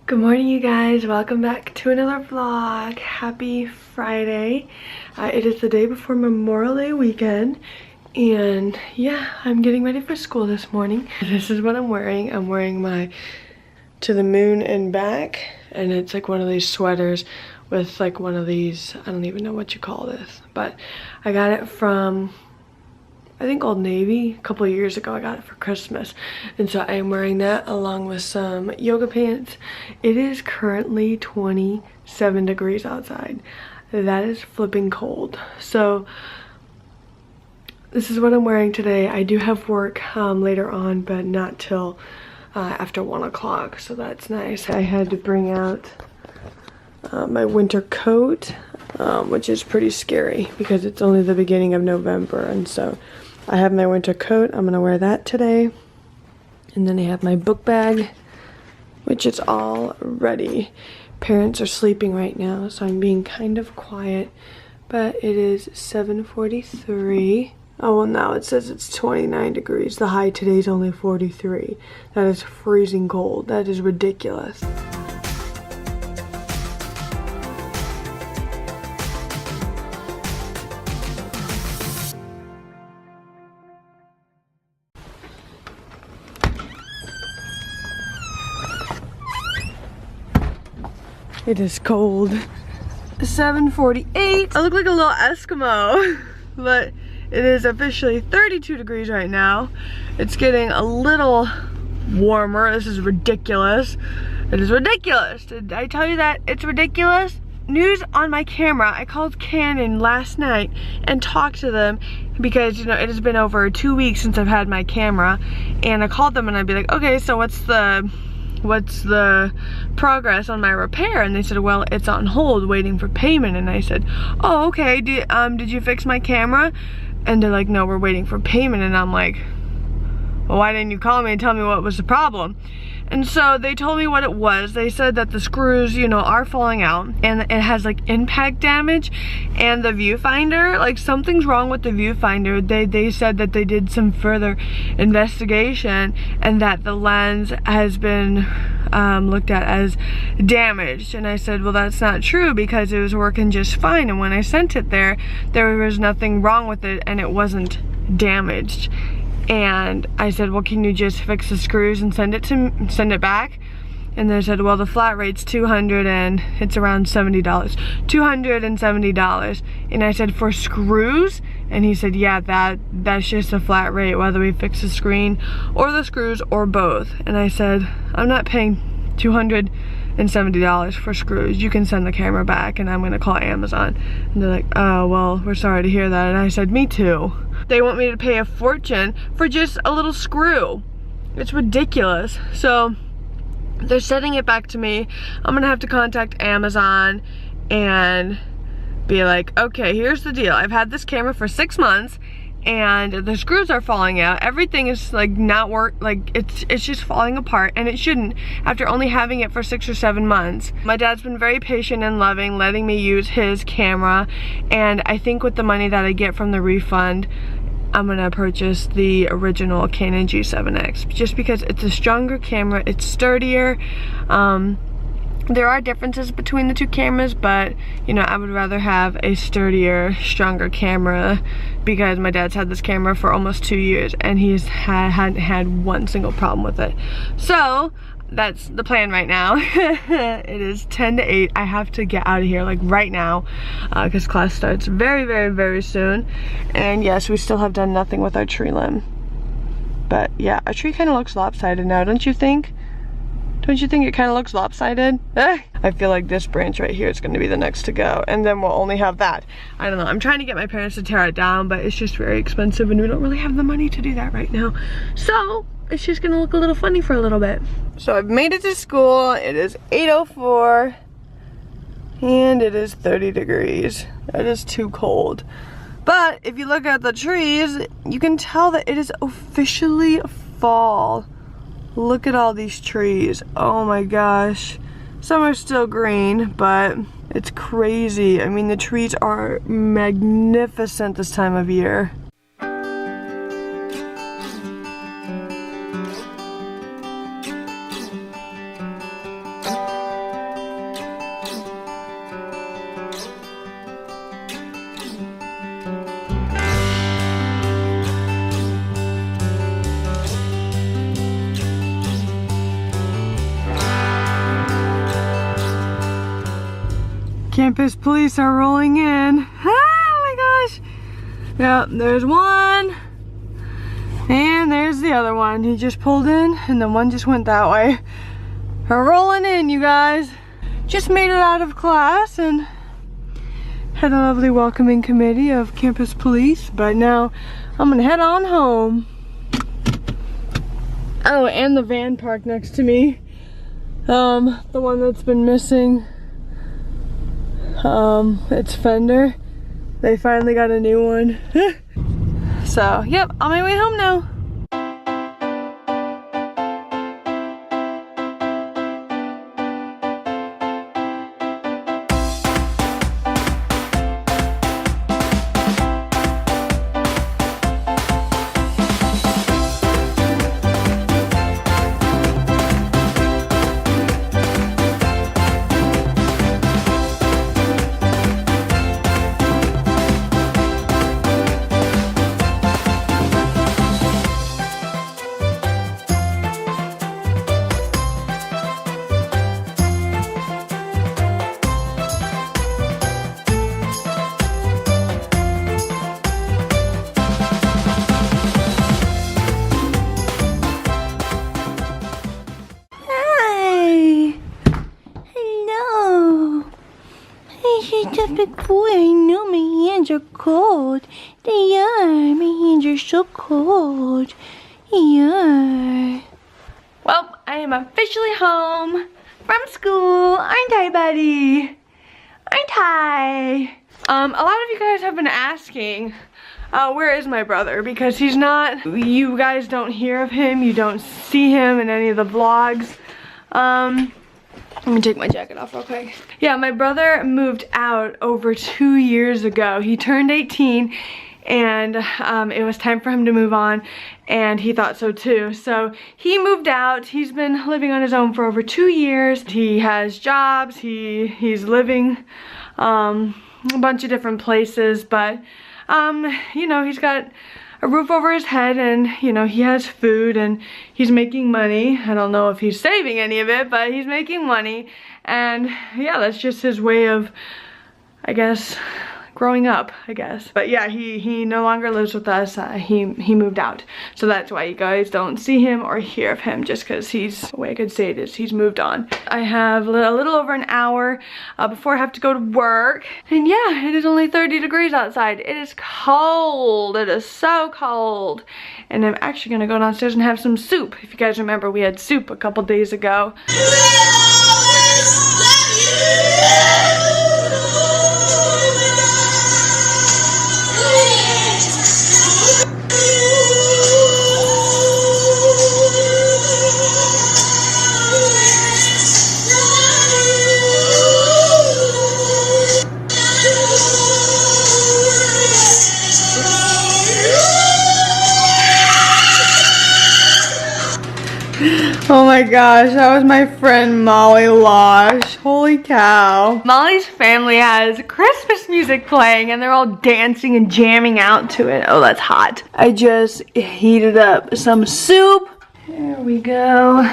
Good morning, you guys. Welcome back to another vlog. Happy Friday. It is the day before Memorial Day weekend, and yeah, I'm getting ready for school this morning. This is what I'm wearing. I'm wearing my To the Moon and Back, and it's like one of these sweaters with like one of these, I don't even know what you call this, but I got it from, I think, Old Navy. A couple of years ago I got it for Christmas, and so I am wearing that along with some yoga pants. It is currently 27 degrees outside. That is flipping cold. So this is what I'm wearing today. I do have work later on, but not till after 1 o'clock, so that's nice. I had to bring out my winter coat, which is pretty scary because it's only the beginning of November, and so I have my winter coat. I'm gonna wear that today. And then I have my book bag, which is all ready. Parents are sleeping right now, so I'm being kind of quiet, but it is 7:43. Oh, well, now it says it's 29 degrees. The high today is only 43. That is freezing cold. That is ridiculous. It is cold. 7:48. I look like a little Eskimo, but it is officially 32 degrees right now. It's getting a little warmer. This is ridiculous. It is ridiculous. Did I tell you that it's ridiculous? News on my camera. I called Canon last night and talked to them because, you know, it has been over 2 weeks since I've had my camera, and I called them and I'd be like, okay, so what's the progress on my repair? And they said, well, it's on hold waiting for payment. And I said, oh, okay, did you fix my camera? And they're like, no, we're waiting for payment. And I'm like, well, why didn't you call me and tell me what was the problem? And so they told me what it was. They said that the screws, you know, are falling out, and it has like impact damage, and the viewfinder, like something's wrong with the viewfinder. They said that they did some further investigation and that the lens has been looked at as damaged. And I said, well, that's not true because it was working just fine, and when I sent it there was nothing wrong with it and it wasn't damaged. And I said, well, can you just fix the screws and send it back? And they said, well, the flat rate's $200 and it's around $70. $270. And I said, for screws? And he said, yeah, that's just a flat rate, whether we fix the screen or the screws or both. And I said, I'm not paying $270 for screws. You can send the camera back and I'm gonna call Amazon. And they're like, oh, well, we're sorry to hear that. And I said, me too. They want me to pay a fortune for just a little screw. It's ridiculous. So they're sending it back to me. I'm gonna have to contact Amazon and be like, okay, here's the deal. I've had this camera for 6 months and the screws are falling out. Everything is like not it's just falling apart, and it shouldn't after only having it for 6 or 7 months. My dad's been very patient and loving, letting me use his camera, and I think with the money that I get from the refund, I'm gonna purchase the original Canon G7X just because it's a stronger camera, it's sturdier. There are differences between the two cameras, but you know, I would rather have a sturdier, stronger camera because my dad's had this camera for almost 2 years and he's hadn't had one single problem with it. So that's the plan right now. It is 10 to 8. I have to get out of here like right now because class starts very, very, very soon. And yes, we still have done nothing with our tree limb. But yeah, our tree kind of looks lopsided now, don't you think? Don't you think it kind of looks lopsided? I feel like this branch right here is going to be the next to go, and then we'll only have that. I don't know. I'm trying to get my parents to tear it down, but it's just very expensive and we don't really have the money to do that right now. So it's just gonna look a little funny for a little bit. So I've made it to school. It is 8:04 and it is 30 degrees. That is too cold. But if you look at the trees, you can tell that it is officially fall. Look at all these trees. Oh my gosh. Some are still green, but it's crazy. I mean, the trees are magnificent this time of year. Campus police are rolling in. Oh my gosh. Yeah, there's one. And there's the other one. He just pulled in and the one just went that way. We're rolling in, you guys. Just made it out of class and had a lovely welcoming committee of campus police, but now I'm gonna head on home. Oh, and the van parked next to me. The one that's been missing, its fender. They finally got a new one. So, yep, on my way home now. Big boy, I know my hands are cold. They are. My hands are so cold. They are. Well, I am officially home from school. Aren't I, buddy? Aren't I? A lot of you guys have been asking, where is my brother? Because he's not, you guys don't hear of him. You don't see him in any of the vlogs. Let me take my jacket off real quick. Yeah, my brother moved out over 2 years ago. He turned 18 and it was time for him to move on, and he thought so too. So he moved out. He's been living on his own for over 2 years. He has jobs. He's living a bunch of different places, but you know, he's got a roof over his head, and you know, he has food and he's making money. I don't know if he's saving any of it, but he's making money, and yeah, that's just his way of, I guess, growing up, I guess. But yeah, he no longer lives with us. He moved out, so that's why you guys don't see him or hear of him, just because he's, the way I could say it is, he's moved on. I have a little over an hour before I have to go to work, and yeah, it is only 30 degrees outside. It is cold. It is so cold, and I'm actually gonna go downstairs and have some soup. If you guys remember, we had soup a couple days ago. Oh my gosh, that was my friend Molly Losh. Holy cow. Molly's family has Christmas music playing and they're all dancing and jamming out to it. Oh, that's hot. I just heated up some soup. There we go.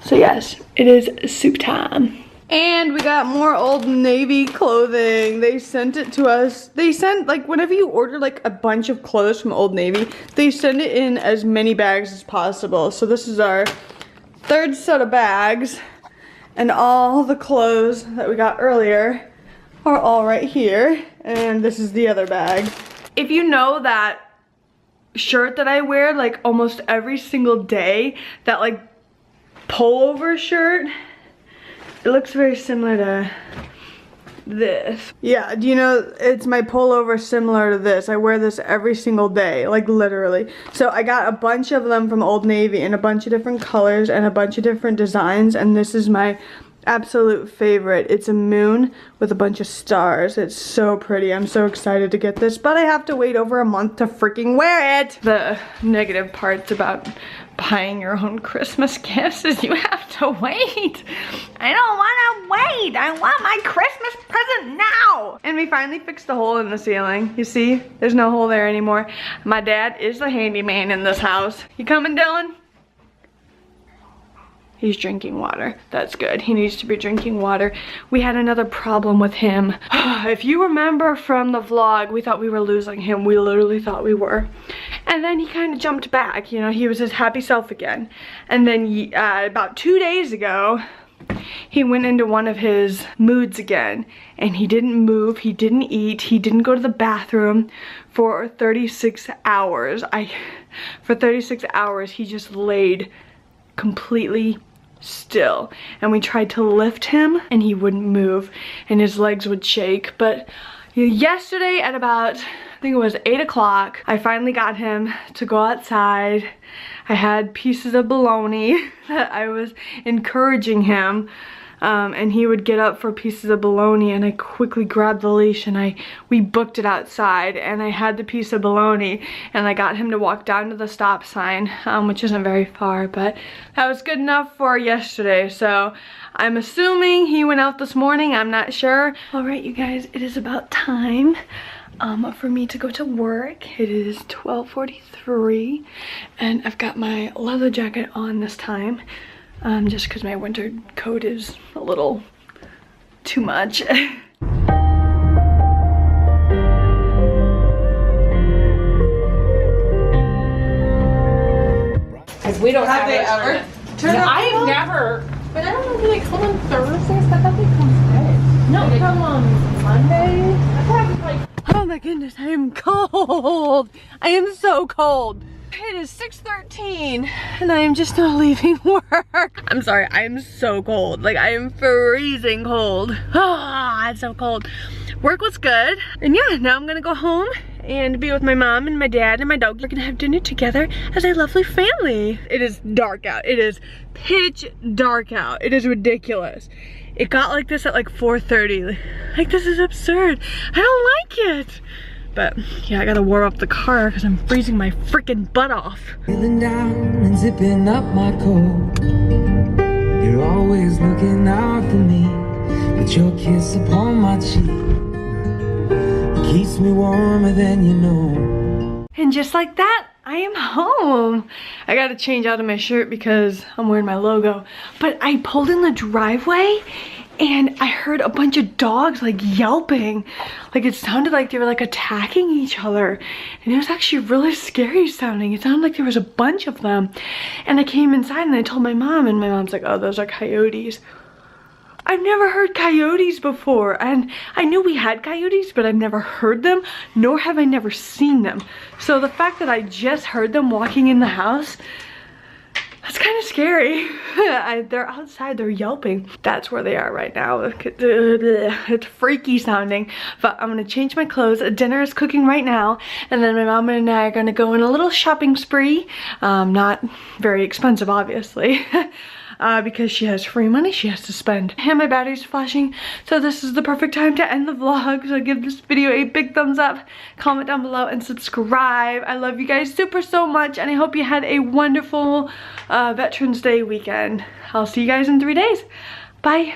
So yes, it is soup time. And we got more Old Navy clothing. They sent it to us. They sent, like, whenever you order like a bunch of clothes from Old Navy, they send it in as many bags as possible. So this is our third set of bags, and all the clothes that we got earlier are all right here. And this is the other bag. If you know that shirt that I wear like almost every single day, that like pullover shirt, it looks very similar to this. Yeah, do you know, it's my pullover similar to this. I wear this every single day, like literally. So I got a bunch of them from Old Navy in a bunch of different colors and a bunch of different designs, and this is my absolute favorite. It's a moon with a bunch of stars. It's so pretty. I'm so excited to get this, but I have to wait over a month to freaking wear it. The negative parts about buying your own Christmas gifts is you have to wait. I don't want to wait. I want my Christmas present now. And we finally fixed the hole in the ceiling. You see, there's no hole there anymore. My dad is the handyman in this house. You coming, Dylan? He's drinking water. That's good. He needs to be drinking water. We had another problem with him. If you remember from the vlog, we thought we were losing him. We literally thought we were. And then he kind of jumped back. You know, he was his happy self again. And then about 2 days ago, he went into one of his moods again. And he didn't move. He didn't eat. He didn't go to the bathroom for 36 hours. For 36 hours, he just laid completely still, and we tried to lift him and he wouldn't move and his legs would shake. But yesterday at about, I think it was 8 o'clock, I finally got him to go outside. I had pieces of bologna that I was encouraging him, and he would get up for pieces of bologna, and I quickly grabbed the leash and we booked it outside, and I had the piece of bologna and I got him to walk down to the stop sign, which isn't very far, but that was good enough for yesterday. So I'm assuming he went out this morning. I'm not sure. All right, you guys, it is about time for me to go to work. It is 12:43 and I've got my leather jacket on this time. Just because my winter coat is a little too much. Because we don't have they ever turned up. I've never, but I don't know, do they come on Thursdays? I thought they come Friday. No, they come on Monday. I thought it was like, oh my goodness, I am cold. I am so cold. It is 6:13 and I am just now leaving work. I'm sorry, I am so cold. Like, I am freezing cold. Ah, it's so cold. Work was good. And yeah, now I'm gonna go home and be with my mom and my dad and my dog. We're gonna have dinner together as a lovely family. It is dark out. It is pitch dark out. It is ridiculous. It got like this at like 4:30. Like, this is absurd. I don't like it. But yeah, I gotta warm up the car because I'm freezing my freaking butt off. Feeling down and zipping up my coat. You're always looking out for me, with your kiss upon my cheek. It keeps me warmer than you know. And just like that, I am home. I gotta change out of my shirt because I'm wearing my logo. But I pulled in the driveway and I heard a bunch of dogs like yelping. Like, it sounded like they were like attacking each other. And it was actually really scary sounding. It sounded like there was a bunch of them. And I came inside and I told my mom, and my mom's like, oh, those are coyotes. I've never heard coyotes before, and I knew we had coyotes, but I've never heard them, nor have I never seen them. So the fact that I just heard them walking in the house, that's kind of scary. They're outside, they're yelping. That's where they are right now. It's freaky sounding, but I'm gonna change my clothes. Dinner is cooking right now, and then my mom and I are gonna go on a little shopping spree. Not very expensive, obviously. Because she has free money she has to spend. And my battery's flashing, so this is the perfect time to end the vlog. So give this video a big thumbs up, comment down below, and subscribe. I love you guys so much, and I hope you had a wonderful Veterans Day weekend. I'll see you guys in 3 days. Bye.